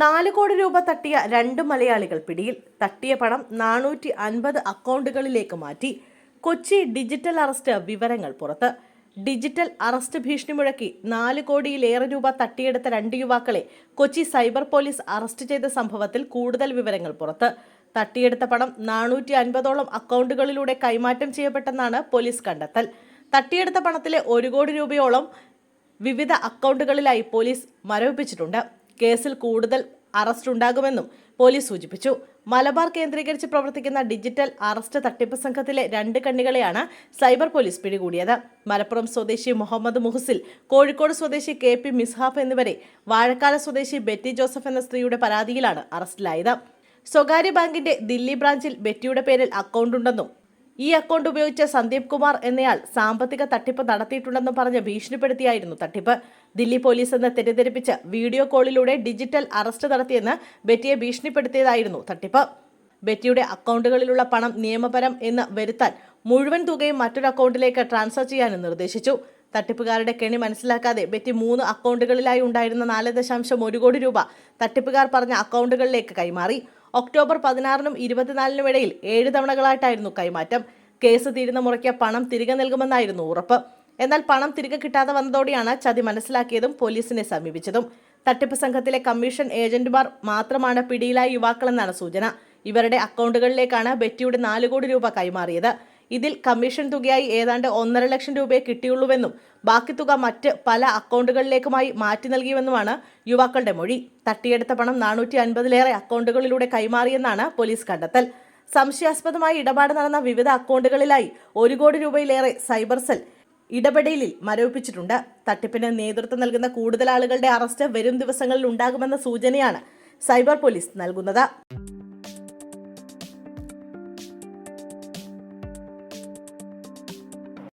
4 കോടി രൂപ തട്ടിയ 2 മലയാളികൾ പിടിയിൽ. തട്ടിയ പണം 450 അക്കൗണ്ടുകളിലേക്ക് മാറ്റി. കൊച്ചി ഡിജിറ്റൽ അറസ്റ്റ് വിവരങ്ങൾ പുറത്ത്. ഡിജിറ്റൽ അറസ്റ്റ് ഭീഷണി മുഴക്കി 4 കോടിയിലേറെ രൂപ തട്ടിയെടുത്ത 2 യുവാക്കളെ കൊച്ചി സൈബർ പോലീസ് അറസ്റ്റ് ചെയ്ത സംഭവത്തിൽ കൂടുതൽ വിവരങ്ങൾ പുറത്ത്. തട്ടിയെടുത്ത പണം 450ഓളം അക്കൗണ്ടുകളിലൂടെ കൈമാറ്റം ചെയ്യപ്പെട്ടെന്നാണ് പോലീസ് കണ്ടെത്തൽ. തട്ടിയെടുത്ത പണത്തിലെ 1 കോടി രൂപയോളം വിവിധ അക്കൗണ്ടുകളിലായി പോലീസ് മരവിപ്പിച്ചിട്ടുണ്ട്. കേസിൽ കൂടുതൽ അറസ്റ്റ് ഉണ്ടാകുമെന്നും പോലീസ് സൂചിപ്പിച്ചു. മലബാർ കേന്ദ്രീകരിച്ച് പ്രവർത്തിക്കുന്ന ഡിജിറ്റൽ അറസ്റ്റ് തട്ടിപ്പ് സംഘത്തിലെ 2 കണ്ണികളെയാണ് സൈബർ പോലീസ് പിടികൂടിയത്. മലപ്പുറം സ്വദേശി മുഹമ്മദ് മുഹസിൽ, കോഴിക്കോട് സ്വദേശി KP മിസ്ഹാഫ് എന്നിവരെ വാഴക്കാല സ്വദേശി ബെറ്റി ജോസഫ് എന്ന സ്ത്രീയുടെ പരാതിയിലാണ് അറസ്റ്റിലായത്. സ്വകാര്യ ബാങ്കിന്റെ ദില്ലി ബ്രാഞ്ചിൽ ബെറ്റിയുടെ പേരിൽ അക്കൗണ്ടുണ്ടെന്നും ഈ അക്കൗണ്ട് ഉപയോഗിച്ച് സന്ദീപ് കുമാർ എന്നയാൾ സാമ്പത്തിക തട്ടിപ്പ് നടത്തിയിട്ടുണ്ടെന്നും പറഞ്ഞ് ഭീഷണിപ്പെടുത്തിയായിരുന്നു തട്ടിപ്പ്. ദില്ലി പോലീസ് എന്ന് തെറ്റിദ്ധരിപ്പിച്ച് വീഡിയോ കോളിലൂടെ ഡിജിറ്റൽ അറസ്റ്റ് നടത്തിയെന്ന് ബെറ്റിയെ ഭീഷണിപ്പെടുത്തിയതായിരുന്നു തട്ടിപ്പ്. ബെറ്റിയുടെ അക്കൗണ്ടുകളിലുള്ള പണം നിയമപരം എന്ന് വരുത്താൻ മുഴുവൻ തുകയും മറ്റൊരു അക്കൗണ്ടിലേക്ക് ട്രാൻസ്ഫർ ചെയ്യാനും നിർദ്ദേശിച്ചു. തട്ടിപ്പുകാരുടെ കെണി മനസ്സിലാക്കാതെ ബെറ്റി 3 അക്കൗണ്ടുകളിലായി ഉണ്ടായിരുന്ന 4.1 കോടി രൂപ തട്ടിപ്പുകാർ പറഞ്ഞ അക്കൗണ്ടുകളിലേക്ക് കൈമാറി. ഒക്ടോബർ 16നും 24നും ഇടയിൽ 7 തവണകളായിട്ടായിരുന്നു കൈമാറ്റം. കേസ് തീരുന്ന മുറയ്ക്ക് പണം തിരികെ നൽകുമെന്നായിരുന്നു ഉറപ്പ്. എന്നാൽ പണം തിരികെ കിട്ടാതെ വന്നതോടെയാണ് ചതി മനസ്സിലാക്കിയതും പോലീസിനെ സമീപിച്ചതും. തട്ടിപ്പ് സംഘത്തിലെ കമ്മീഷൻ ഏജന്റുമാർ മാത്രമാണ് പിടിയിലായ യുവാക്കളെന്നാണ് സൂചന. ഇവരുടെ അക്കൗണ്ടുകളിലേക്കാണ് ബെറ്റിയുടെ 4 കോടി രൂപ കൈമാറിയത്. ഇതിൽ കമ്മീഷൻ തുകയായി ഏതാണ്ട് 1.5 ലക്ഷം രൂപയെ കിട്ടിയുള്ളൂവെന്നും ബാക്കി തുക മറ്റ് പല അക്കൗണ്ടുകളിലേക്കുമായി മാറ്റി നൽകിയെന്നുമാണ് യുവാക്കളുടെ മൊഴി. തട്ടിയെടുത്ത പണം 450ലേറെ അക്കൗണ്ടുകളിലൂടെ കൈമാറിയെന്നാണ് പോലീസ് കണ്ടെത്തൽ. സംശയാസ്പദമായി ഇടപാട് നടന്ന വിവിധ അക്കൗണ്ടുകളിലായി 1 കോടി രൂപയിലേറെ സൈബർ സെൽ ഇടപെടലിൽ മരവിപ്പിച്ചിട്ടുണ്ട്. തട്ടിപ്പിന് നേതൃത്വം നൽകുന്ന കൂടുതൽ ആളുകളുടെ അറസ്റ്റ് വരും ദിവസങ്ങളിൽ ഉണ്ടാകുമെന്ന സൂചനയാണ് സൈബർ പോലീസ് നൽകുന്നത്.